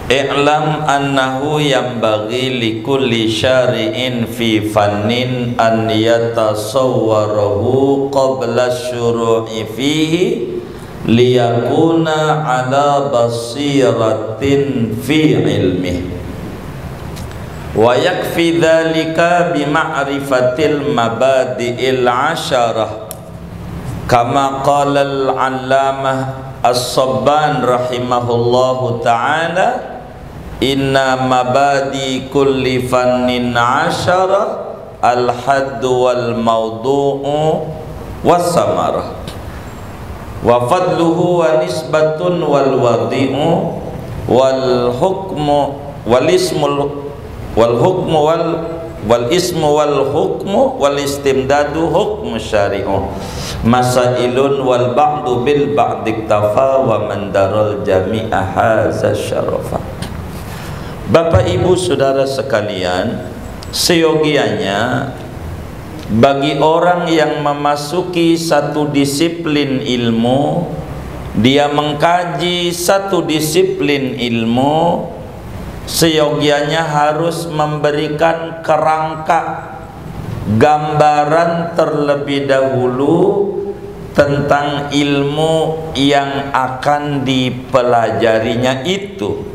I'lam annahu yanbaghi likulli syari'in fi fannin an yatasawwarahu qabla syuru'i fihi liyakuna ala basiratin fi ilmih wa yakfi dhalika bima'rifatil mabadi'il asyarah kama qala al-allamah as-sabban rahimahullahu ta'ala inna mabadi kulli fannin asyara al-haddu wal mawdu'u was samarah wa fadluhu wa nisbatun wal wadi'u wal hukmu wal ismu wal hukmu wal ismu wal hukmu wal istimdadu hukmu syari'u masailun wal ba'du bil ba'di iktafa wa man daral jami'a hadza syarafa. Bapak Ibu Saudara sekalian, seyogianya bagi orang yang memasuki satu disiplin ilmu, dia mengkaji satu disiplin ilmu, seyogianya harus memberikan kerangka gambaran terlebih dahulu tentang ilmu yang akan dipelajarinya itu,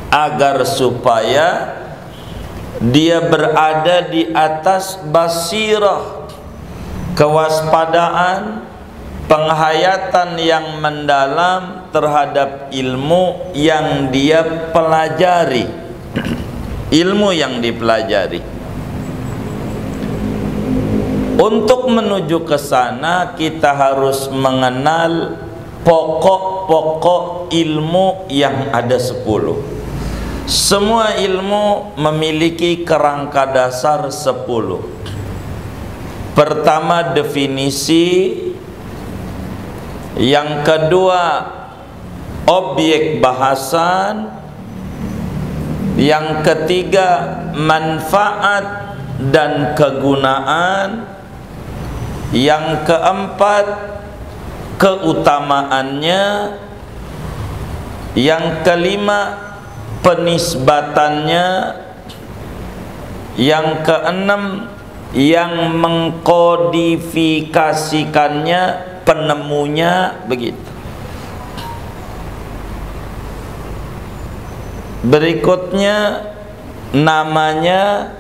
agar supaya dia berada di atas basirah, kewaspadaan, penghayatan yang mendalam terhadap ilmu yang dia pelajari, ilmu yang dipelajari. Untuk menuju ke sana kita harus mengenal pokok-pokok ilmu yang ada 10. Semua ilmu memiliki kerangka dasar 10. Pertama definisi, yang kedua objek bahasan, yang ketiga manfaat dan kegunaan, yang keempat keutamaannya, yang kelima penisbatannya, yang keenam yang mengkodifikasikannya, penemunya, begitu. Berikutnya namanya,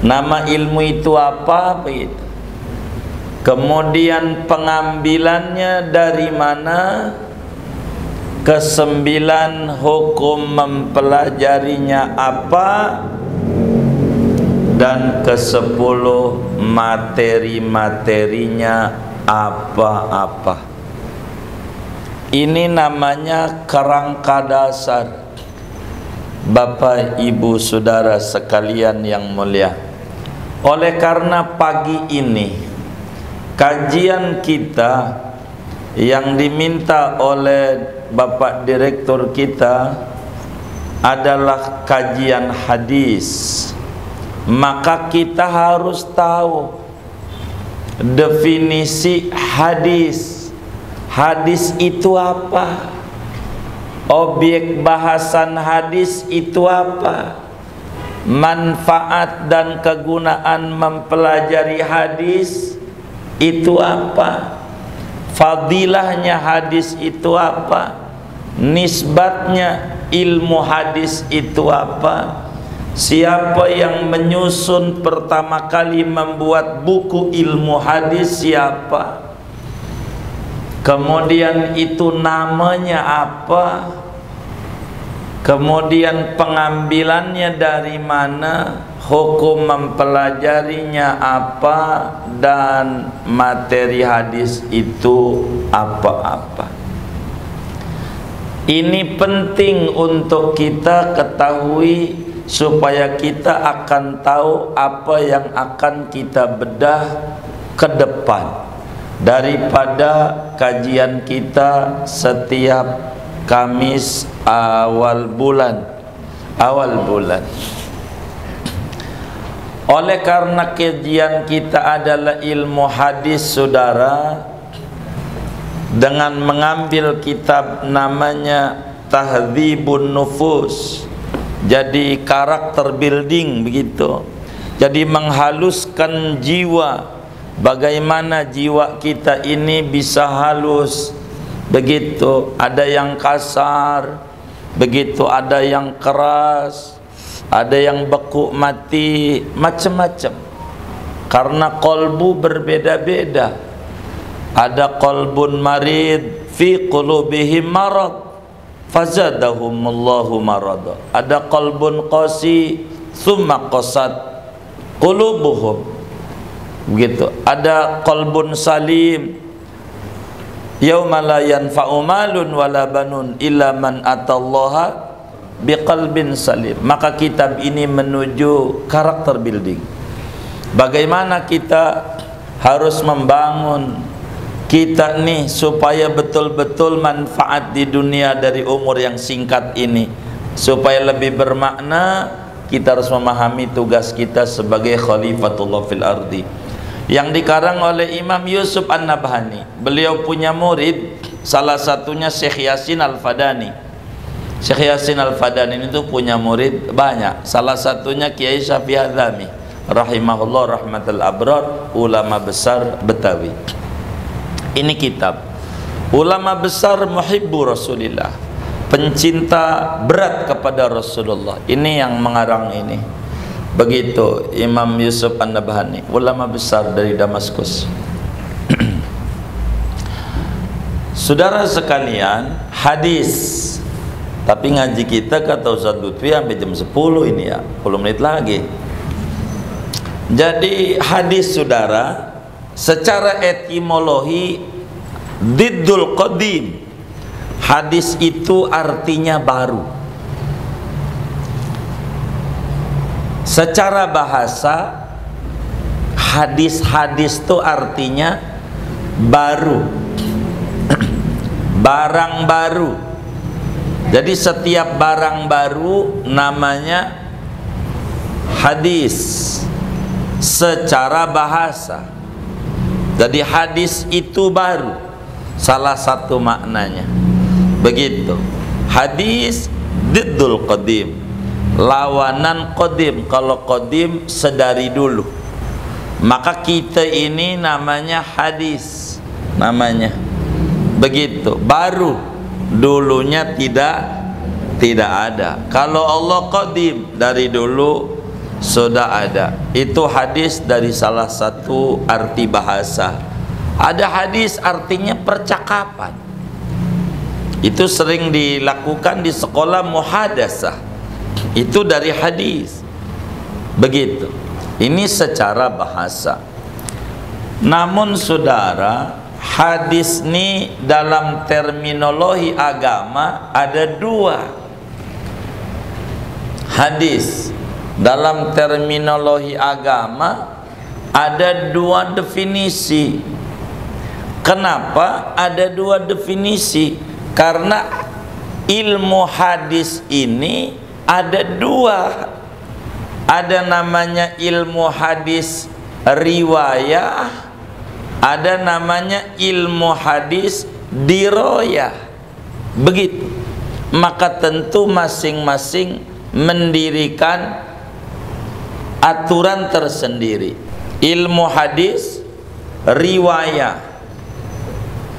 nama ilmu itu apa, begitu. Kemudian pengambilannya dari mana, kesembilan hukum mempelajarinya apa, dan kesepuluh materi-materinya apa-apa. Ini namanya kerangka dasar. Bapak Ibu Saudara sekalian yang mulia, oleh karena pagi ini kajian kita yang diminta oleh Bapak Direktur kita adalah kajian hadis, maka kita harus tahu definisi hadis. Hadis itu apa? Objek bahasan hadis itu apa? Manfaat dan kegunaan mempelajari hadis itu apa? Fadilahnya hadis itu apa? Nisbatnya ilmu hadis itu apa? Siapa yang menyusun pertama kali membuat buku ilmu hadis, siapa? Kemudian itu namanya apa? Kemudian pengambilannya dari mana? Hukum mempelajarinya apa? Dan materi hadis itu apa-apa. Ini penting untuk kita ketahui supaya kita akan tahu apa yang akan kita bedah ke depan daripada kajian kita setiap Kamis awal bulan. Oleh karena kajian kita adalah ilmu hadis, saudara, dengan mengambil kitab namanya tahdzibun nufus, jadi karakter building begitu. Jadi menghaluskan jiwa. Bagaimana jiwa kita ini bisa halus begitu. Ada yang kasar begitu, ada yang keras, ada yang beku mati, macam-macam. Karena kolbu berbeda-beda. Ada kolbun marid fi qulubihim marad fazadahumullahu marada. Ada qalbun qasi summa qasat qulubuhum, begitu. Ada qalbun salim yauma la yanfa'u malun wala banun illa man atallaha biqalbin salim. Maka kitab ini menuju karakter building. Bagaimana kita harus membangun kita nih supaya betul-betul manfaat di dunia dari umur yang singkat ini. Supaya lebih bermakna, kita harus memahami tugas kita sebagai khalifatullah fil ardi, yang dikarang oleh Imam Yusuf An-Nabhani. Beliau punya murid, salah satunya Syekh Yasin Al-Fadani. Syekh Yasin Al-Fadani itu punya murid banyak. Salah satunya Kiai Syafi'i Adzami rahimahullah rahmatul abrar, ulama besar Betawi. Ini kitab ulama besar muhibbu Rasulillah, pencinta berat kepada Rasulullah. Ini yang mengarang ini. Begitu Imam Yusuf An-Nabhani, ulama besar dari Damaskus. Saudara sekalian, hadis. Tapi ngaji kita kata Ustaz Lutfi sampai jam 10 ini ya, 10 menit lagi. Jadi hadis saudara secara etimologi diddul qadim. Hadis itu artinya baru. Secara bahasa hadis-hadis itu artinya baru. Barang baru. Jadi setiap barang baru namanya hadis secara bahasa. Jadi hadis itu baru, salah satu maknanya begitu. Hadis diddul qadim, lawanan qadim. Kalau qadim sedari dulu, maka kita ini namanya hadis, namanya begitu. Baru, dulunya tidak ada. Kalau Allah qadim, dari dulu sudah ada. Itu hadis dari salah satu arti bahasa. Ada hadis artinya percakapan. Itu sering dilakukan di sekolah muhadasah. Itu dari hadis. Begitu. Ini secara bahasa. Namun saudara, hadis ini dalam terminologi agama ada dua. Hadis dalam terminologi agama ada dua definisi. Kenapa ada dua definisi? Karena ilmu hadis ini ada dua. Ada namanya ilmu hadis riwayah, ada namanya ilmu hadis diroyah. Begitu. Maka tentu masing-masing mendirikan aturan tersendiri. Ilmu hadis riwayah.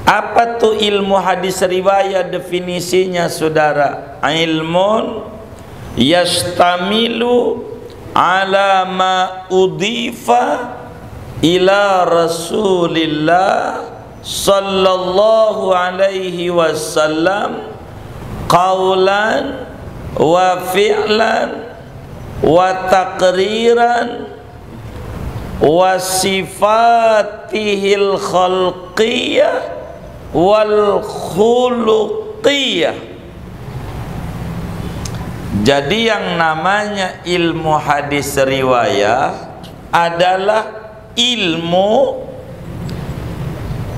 Apa tuh ilmu hadis riwayah? Definisinya saudara, ilmun yastamilu ala ma udhifa ila Rasulillah sallallahu alaihi wasallam qaulan wa fi'lan wa taqriran wa sifatihil khalqiyah wal khuluqiyah. Jadi yang namanya ilmu hadis riwayah adalah ilmu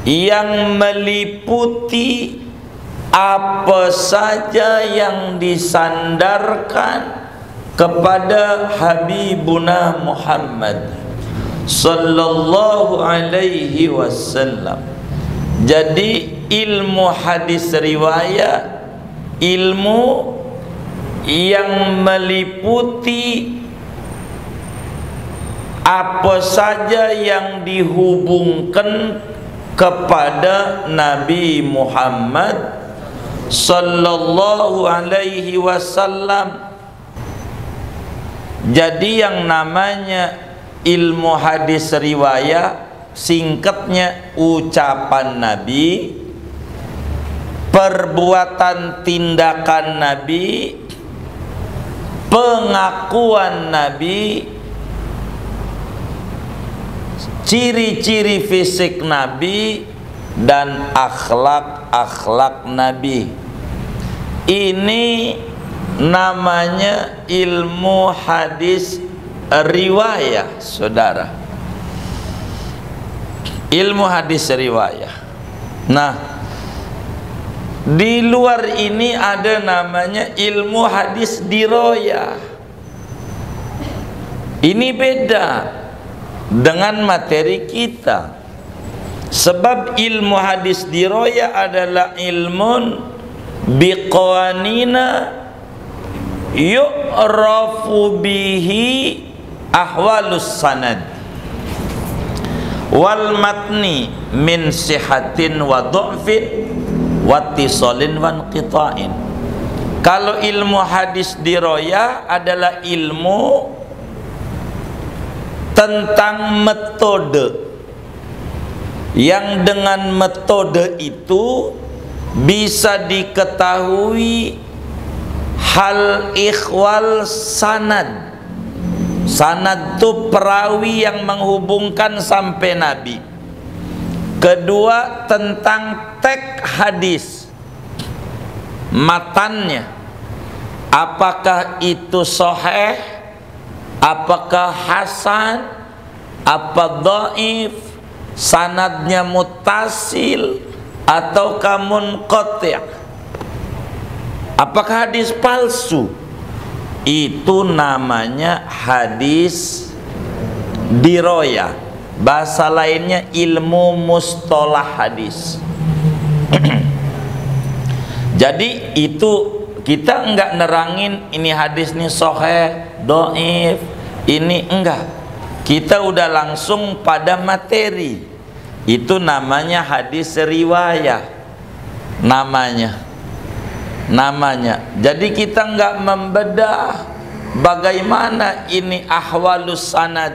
yang meliputi apa saja yang disandarkan kepada Habibuna Muhammad sallallahu alaihi wasallam. Jadi ilmu hadis riwayat ilmu yang meliputi apa saja yang dihubungkan kepada Nabi Muhammad sallallahu alaihi wasallam. Jadi yang namanya ilmu hadis riwayah, singkatnya ucapan Nabi, perbuatan tindakan Nabi, pengakuan Nabi, ciri-ciri fisik Nabi, dan akhlak-akhlak Nabi. Ini namanya ilmu hadis riwayah, saudara. Ilmu hadis riwayah. Nah, di luar ini ada namanya ilmu hadis diroyah. Ini beda dengan materi kita. Sebab ilmu hadis diroyah adalah ilmun biqawanina yu'rafu bihi ahwalus sanad wal matni min sihatin wa du'fin wa tisalin wa inqita'in. Kalau ilmu hadis diroyah adalah ilmu tentang metode, yang dengan metode itu bisa diketahui hal ikhwal sanad. Sanad itu perawi yang menghubungkan sampai Nabi. Kedua, tentang teks hadis, matannya, apakah itu sahih, apakah hasan, apa dhaif, sanadnya muttasil ataukah munqati', apakah hadis palsu. Itu namanya hadis diroyah. Bahasa lainnya ilmu mustalah hadis. Jadi itu kita enggak nerangin ini hadis ini sahih, dhaif, ini enggak. Kita udah langsung pada materi. Itu namanya hadis riwayah. Namanya. Jadi kita enggak membedah bagaimana ini ahwalus sanad.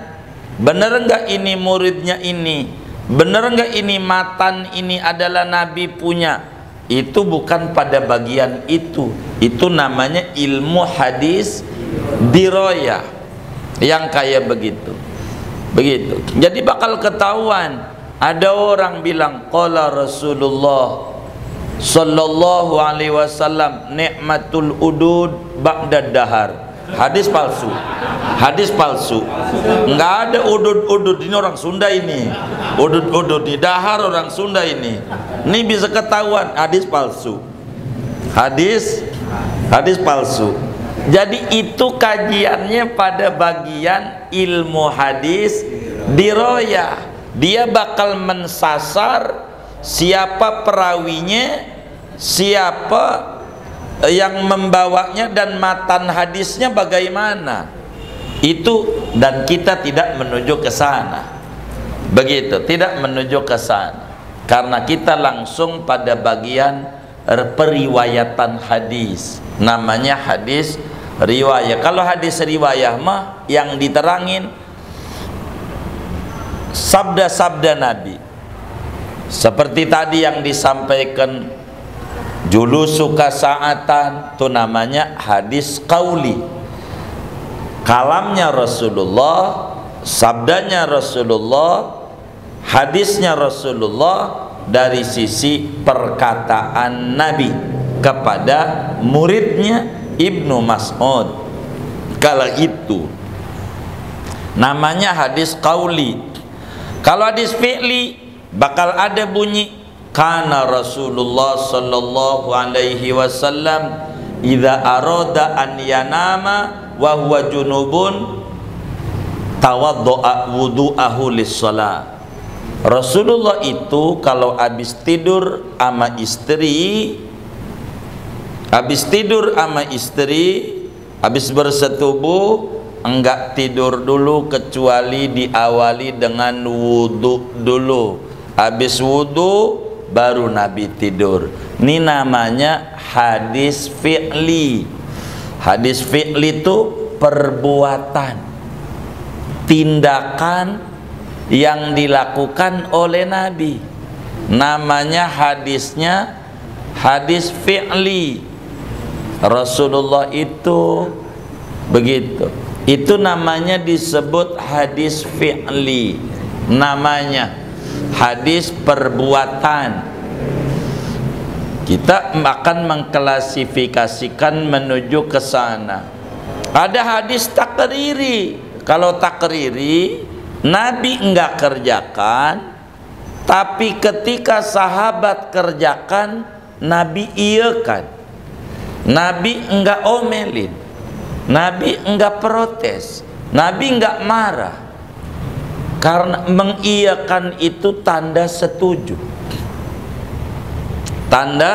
Benar enggak ini muridnya ini? Benar enggak ini matan ini adalah Nabi punya? Itu bukan pada bagian itu. Itu namanya ilmu hadis diroyah. Yang kayak begitu. Begitu. Jadi bakal ketahuan. Ada orang bilang qala Rasulullah sallallahu alaihi wasallam nikmatul udud ba'da dahar. Hadis palsu. Hadis palsu. Enggak ada udud-udud, ini orang Sunda ini. Udud-udud di dahar orang Sunda ini. Ini bisa ketahuan hadis palsu. Hadis palsu. Jadi itu kajiannya pada bagian ilmu hadis diroyah. Dia bakal mensasar siapa perawinya, siapa yang membawanya, dan matan hadisnya bagaimana. Itu, dan kita tidak menuju ke sana. Begitu, tidak menuju ke sana. Karena kita langsung pada bagian periwayatan hadis. Namanya hadis riwayah. Kalau hadis riwayah mah yang diterangin sabda-sabda Nabi. Seperti tadi yang disampaikan julusuka sa'atan, itu namanya hadis qauli. Kalamnya Rasulullah, sabdanya Rasulullah, hadisnya Rasulullah dari sisi perkataan Nabi kepada muridnya Ibnu Mas'ud. Kalau itu namanya hadis qauli. Kalau hadis fi'li bakal ada bunyi kana Rasulullah sallallahu alaihi wasallam idza arada an yanama wa huwa junubun tawaddo'a wudu'ahu lis-shalah. Rasulullah itu kalau habis tidur sama istri, Habis tidur sama istri, habis bersetubuh, enggak tidur dulu kecuali diawali dengan wudhu dulu. Habis wudhu baru Nabi tidur. Ini namanya hadis fi'li. Hadis fi'li itu perbuatan, tindakan yang dilakukan oleh Nabi. Namanya hadisnya hadis fi'li. Rasulullah itu begitu. Itu namanya disebut hadis fi'li. Namanya hadis perbuatan. Kita akan mengklasifikasikan menuju ke sana. Ada hadis takriri. Kalau takriri, Nabi enggak kerjakan, tapi ketika sahabat kerjakan, Nabi iyakan. Nabi enggak omelin, Nabi enggak protes, Nabi enggak marah. Karena mengiyakan itu tanda setuju. Tanda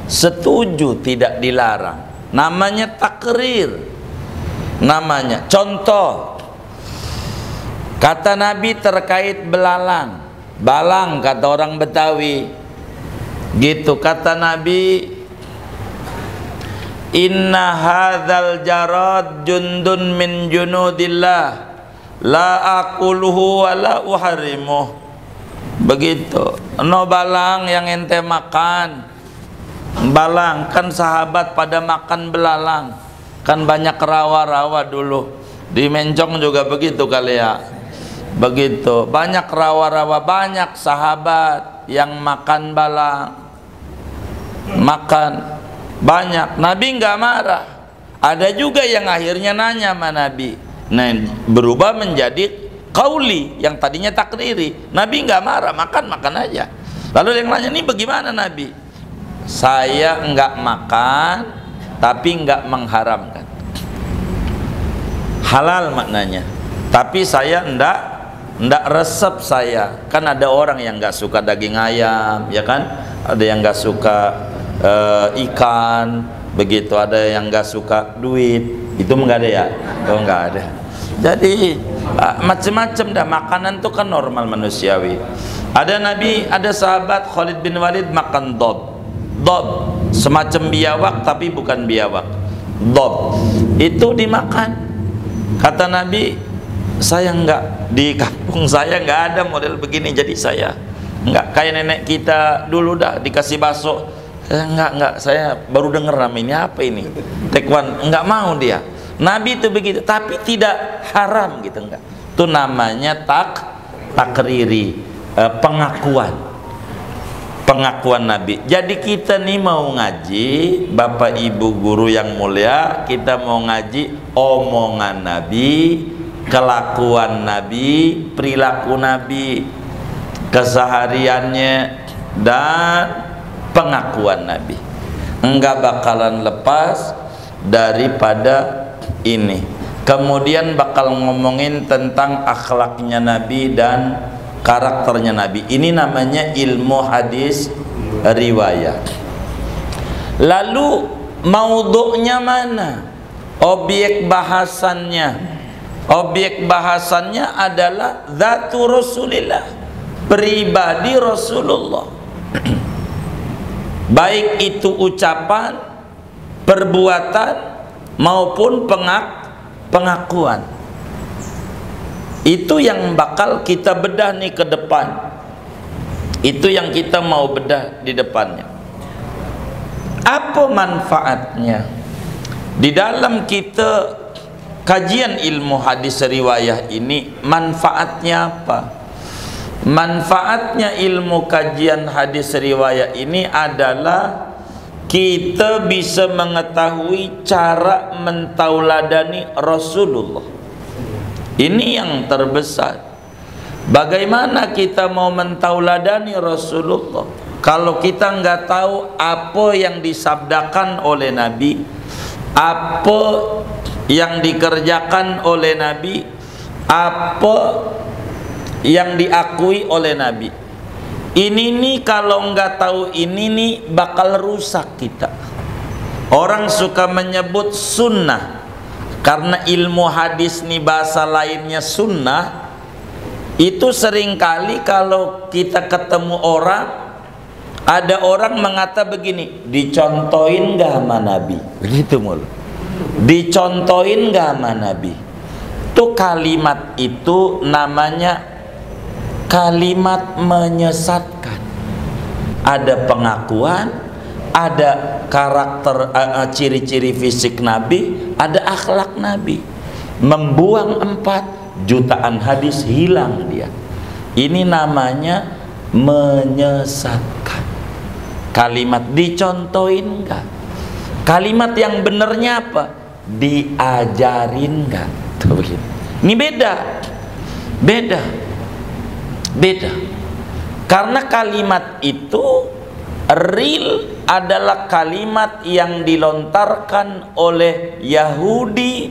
setuju, tidak dilarang. Namanya takrir. Namanya contoh. Kata Nabi terkait belalang. Balang kata orang Betawi. Gitu kata Nabi, inna hadzal jarad jundun min junudillah la akuluhu wa la uharimuh. Begitu. No balang yang ente makan. Balang, kan sahabat pada makan belalang. Kan banyak rawa-rawa dulu. Di Mencong juga begitu kali ya. Begitu. Banyak rawa-rawa, banyak sahabat yang makan balang. Makan banyak. Nabi nggak marah. Ada juga yang akhirnya nanya sama Nabi. Nah, berubah menjadi qauli, yang tadinya takriri. Nabi nggak marah, makan aja. Lalu yang nanya, ini bagaimana Nabi? Saya nggak makan, tapi nggak mengharamkan. Halal maknanya. Tapi saya ndak resep saya. Kan ada orang yang nggak suka daging ayam, ya kan? Ada yang nggak suka ikan, begitu. Ada yang nggak suka duit. Itu nggak ada ya? Oh, nggak ada. Jadi macam-macam dah, makanan itu kan normal manusiawi. Ada Nabi, ada sahabat Khalid bin Walid makan dob, semacam biawak tapi bukan biawak. Dob itu dimakan. Kata Nabi, saya enggak, di kampung saya enggak ada model begini, jadi saya enggak. Kayak nenek kita dulu dah dikasih bakso, enggak, saya baru dengar nama ini, apa ini, tekwan, enggak mau dia. Nabi itu begitu, tapi tidak haram gitu, enggak. Itu namanya takriri, pengakuan Nabi. Jadi kita nih mau ngaji, Bapak Ibu guru yang mulia, kita mau ngaji omongan Nabi, kelakuan Nabi, perilaku Nabi, kesehariannya, dan pengakuan Nabi. Enggak bakalan lepas daripada ini. Kemudian bakal ngomongin tentang akhlaknya Nabi dan karakternya Nabi. Ini namanya ilmu hadis riwayat. Lalu maudhu'nya mana? Objek bahasannya. Objek bahasannya adalah zatu Rasulillah, pribadi Rasulullah. Baik itu ucapan, perbuatan maupun pengakuan. Itu yang bakal kita bedah nih ke depan. Itu yang kita mau bedah di depannya. Apa manfaatnya? Di dalam kita kajian ilmu hadis riwayah ini, manfaatnya apa? Manfaatnya ilmu kajian hadis riwayah ini adalah kita bisa mengetahui cara mentauladani Rasulullah. Ini yang terbesar. Bagaimana kita mau mentauladani Rasulullah kalau kita nggak tahu apa yang disabdakan oleh Nabi, apa yang dikerjakan oleh Nabi, apa yang diakui oleh Nabi. Ini nih kalau nggak tahu ini nih bakal rusak kita. Orang suka menyebut sunnah karena ilmu hadis nih bahasa lainnya sunnah. Itu seringkali kalau kita ketemu orang, ada orang mengata begini, dicontohin gak sama Nabi? Begitu mulu. Dicontohin gak sama Nabi? Itu kalimat itu namanya kalimat menyesatkan. Ada pengakuan, ada karakter, ciri-ciri fisik Nabi, ada akhlak Nabi. Membuang 4 jutaan hadis, hilang dia. Ini namanya menyesatkan. Kalimat dicontohin enggak? Kalimat yang benernya apa? Diajarin enggak? Tuh begini. Ini beda. Beda. Karena kalimat itu real adalah kalimat yang dilontarkan oleh Yahudi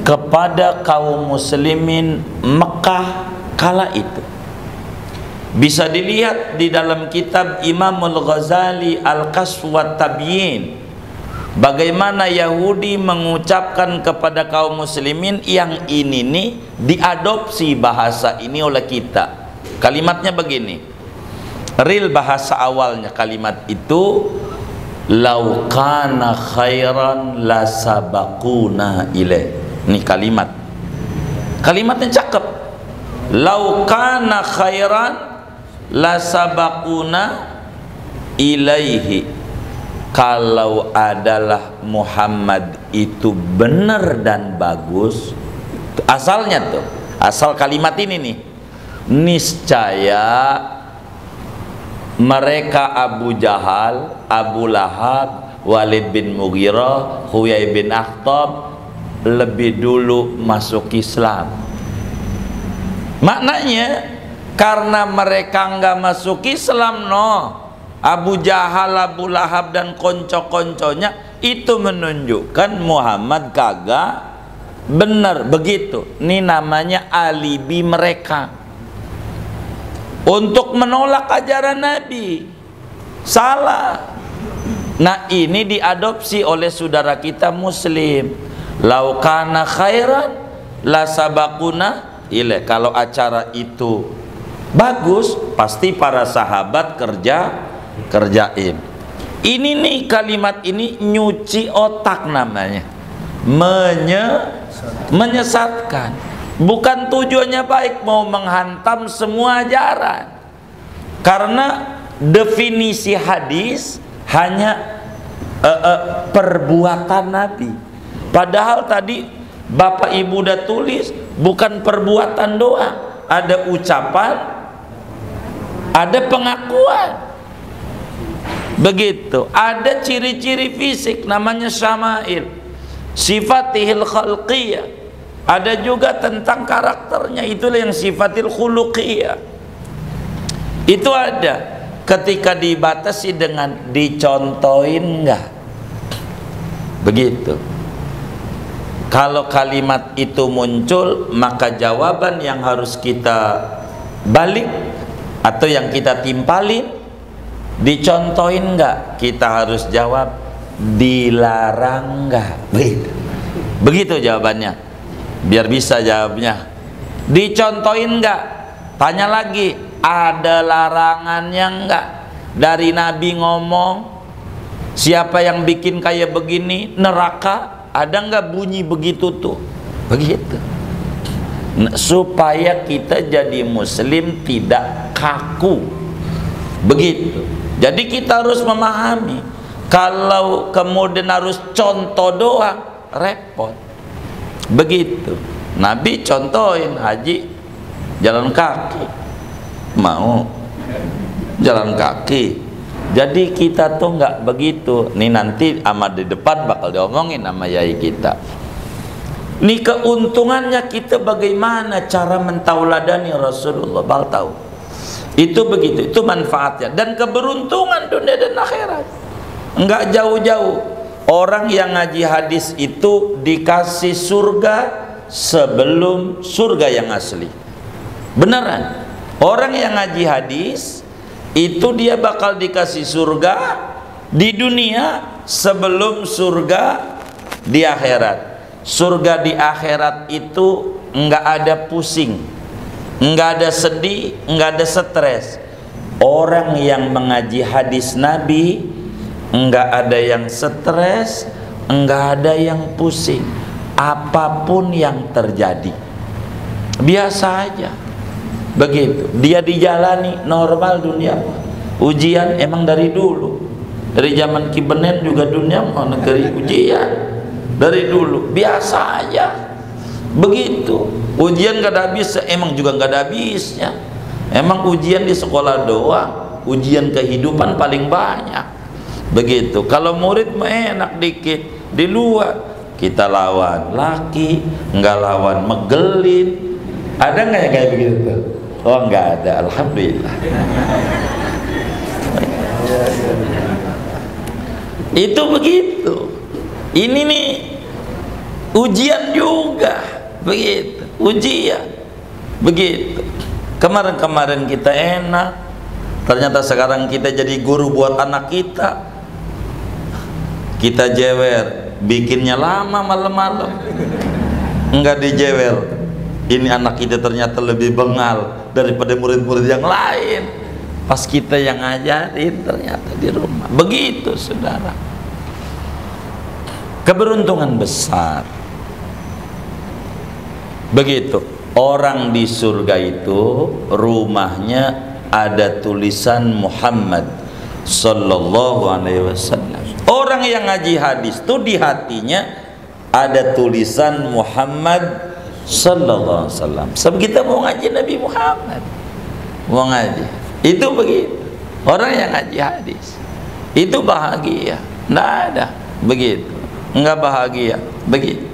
kepada kaum muslimin Mekah kala itu. Bisa dilihat di dalam kitab Imamul Ghazali Al-Kasf wa Tabyin, bagaimana Yahudi mengucapkan kepada kaum muslimin yang ini nih diadopsi bahasa ini oleh kita. Kalimatnya begini, real bahasa awalnya kalimat itu, lau kana khairan la sabaquna ilaih. Ini kalimatnya cakep. Lau kana khairan la sabaquna ilaihi. Kalau adalah Muhammad itu benar dan bagus, asalnya tuh, asal kalimat ini nih, niscaya mereka Abu Jahal, Abu Lahab, Walid bin Mughirah, Huyai bin Akhtab lebih dulu masuk Islam. Maknanya karena mereka nggak masuk Islam, Abu Jahal, Abu Lahab dan konco-konconya, itu menunjukkan Muhammad kagak benar. Begitu. Ini namanya alibi mereka untuk menolak ajaran Nabi. Salah. Nah, ini diadopsi oleh saudara kita muslim. Lau kana khairan la sabaquna ilaih. Kalau acara itu bagus, pasti para sahabat kerjain. Ini nih, kalimat ini nyuci otak namanya. Menyesatkan. Bukan tujuannya baik, mau menghantam semua ajaran. Karena definisi hadis hanya perbuatan Nabi. Padahal tadi Bapak Ibu udah tulis, bukan perbuatan doang, ada ucapan, ada pengakuan. Begitu. Ada ciri-ciri fisik namanya syama'il, sifatihil khalqiyah. Ada juga tentang karakternya, itulah yang sifatil khuluqiyah. Itu ada. Ketika dibatasi dengan dicontohin enggak? Begitu. Kalau kalimat itu muncul, maka jawaban yang harus kita balik atau yang kita timpalin, dicontohin enggak? Kita harus jawab dilarang enggak? Begitu jawabannya. Biar bisa jawabnya. Dicontohin enggak? Tanya lagi, ada larangannya enggak? Dari Nabi ngomong, siapa yang bikin kayak begini neraka, ada enggak bunyi begitu tuh? Begitu. Nah, supaya kita jadi muslim tidak kaku. Begitu. Jadi kita harus memahami, kalau kemudian harus contoh doang, repot. Begitu. Nabi contohin haji jalan kaki, mau jalan kaki. Jadi kita tuh nggak begitu. Nih nanti sama di depan bakal diomongin sama yai kita. Nih keuntungannya kita bagaimana cara mentauladani Rasulullah, bakal tahu. Itu begitu, itu manfaatnya dan keberuntungan dunia dan akhirat. Enggak jauh-jauh. Orang yang ngaji hadis itu dikasih surga sebelum surga yang asli. Beneran. Orang yang ngaji hadis itu dia bakal dikasih surga di dunia sebelum surga di akhirat. Surga di akhirat itu enggak ada pusing, enggak ada sedih, enggak ada stres. Orang yang mengaji hadis Nabi enggak ada yang stres, enggak ada yang pusing. Apapun yang terjadi biasa aja. Begitu. Dia dijalani normal dunia. Ujian emang dari dulu. Dari zaman Kibenen juga dunia mau negeri ujian. Dari dulu biasa aja. Begitu. Ujian gak ada habis, emang juga gak ada habisnya. Emang ujian di sekolah doang, ujian kehidupan paling banyak. Begitu. Kalau murid mah enak dikit. Di luar kita lawan laki, nggak lawan megelin. Ada nggak yang kayak begitu tuh? Oh, nggak ada, alhamdulillah. Itu begitu. Ini nih ujian juga, begitu. Ujian, begitu. Kemarin-kemarin kita enak, ternyata sekarang kita jadi guru buat anak kita. Kita jewer, bikinnya lama malam-malam, enggak dijewer. Ini anak kita ternyata lebih bengal daripada murid-murid yang lain. Pas kita yang ngajarin ternyata di rumah. Begitu saudara. Keberuntungan besar. Begitu. Orang di surga itu rumahnya ada tulisan Muhammad sallallahu alaihi wasallam. Orang yang ngaji hadis itu di hatinya ada tulisan Muhammad sallallahu alaihi wasallam. Sebab kita mau ngaji Nabi Muhammad, mau ngaji. Itu begitu. Orang yang ngaji hadis itu bahagia. Nggak ada begitu. Enggak bahagia begitu.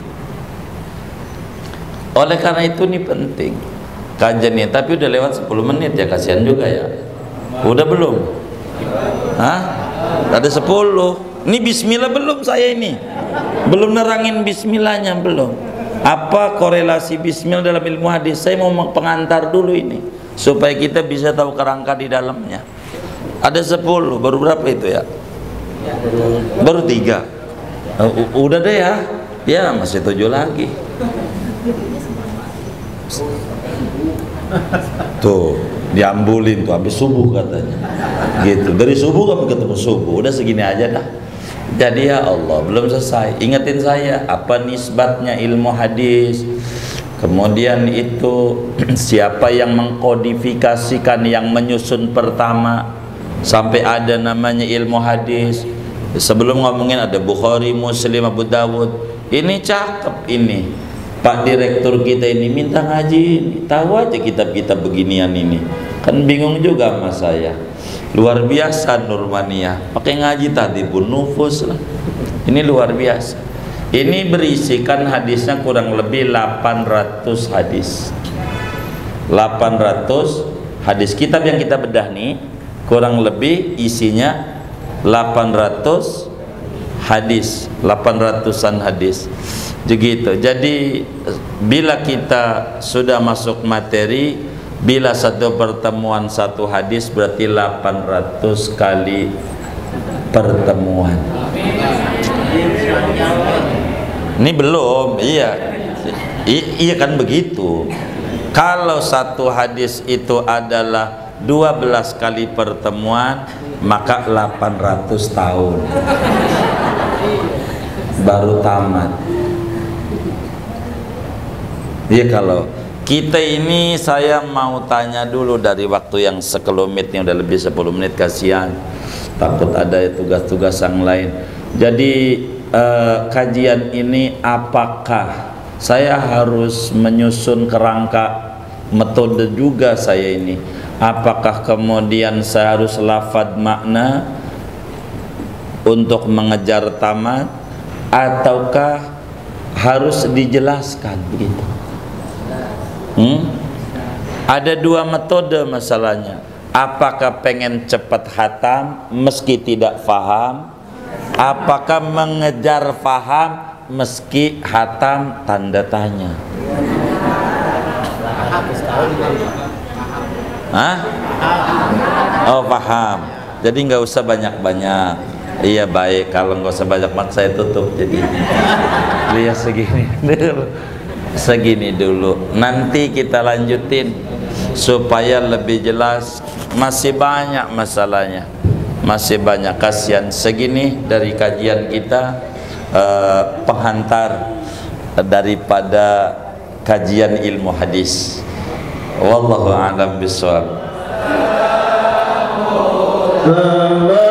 Oleh karena itu ini penting kajian ini. Tapi udah lewat 10 menit ya, kasihan juga ya. Udah belum? Hah? Ada 10. Ini bismillah belum saya ini. Belum nerangin bismillahnya belum. Apa korelasi bismillah dalam ilmu hadis? Saya mau pengantar dulu ini supaya kita bisa tahu kerangka di dalamnya. Ada 10, baru berapa itu ya? Baru 3. Udah deh ya. Ya masih 7 lagi. Tuh diambulin tuh habis subuh katanya. Gitu. Dari subuh kami ketemu subuh. Udah segini aja dah. Jadi ya Allah, belum selesai. Ingetin saya apa nisbatnya ilmu hadis. Kemudian itu siapa yang mengkodifikasikan, yang menyusun pertama sampai ada namanya ilmu hadis. Sebelum ngomongin ada Bukhari, Muslim, Abu Dawud. Ini cakep ini. Pak Direktur kita ini minta ngaji ini. Tahu aja kitab-kitab beginian ini. Kan bingung juga sama saya. Luar biasa Nurmaniyah. Pakai ngaji tadi pun nufus lah. Ini luar biasa. Ini berisikan hadisnya kurang lebih 800 hadis. 800 hadis. Kitab yang kita bedah nih kurang lebih isinya 800 hadis. 800-an hadis. Begitu. Jadi bila kita sudah masuk materi, bila satu pertemuan satu hadis berarti 800 kali pertemuan. Ini belum, iya. Iya kan begitu. Kalau satu hadis itu adalah 12 kali pertemuan, maka 800 tahun baru tamat. Iya, kalau kita ini, saya mau tanya dulu dari waktu yang sekelumit nih, udah lebih 10 menit, kasihan takut ada tugas-tugas yang lain. Jadi kajian ini apakah saya harus menyusun kerangka metode juga saya ini? Apakah kemudian saya harus lafadz makna untuk mengejar tamat, ataukah harus dijelaskan begitu? Ada 2 metode masalahnya. Apakah pengen cepat hatam meski tidak faham? Apakah mengejar faham meski hatam tanda tanya? Hah? Oh, paham. Jadi nggak usah banyak-banyak. Iya baik, kalau nggak usah banyak maksa saya tutup. Jadi lihat segini dulu. Nanti kita lanjutin supaya lebih jelas. Masih banyak masalahnya, masih banyak. Kasihan segini dari kajian kita, penghantar daripada kajian ilmu hadis. Wallahu a'lam bishawab. Allah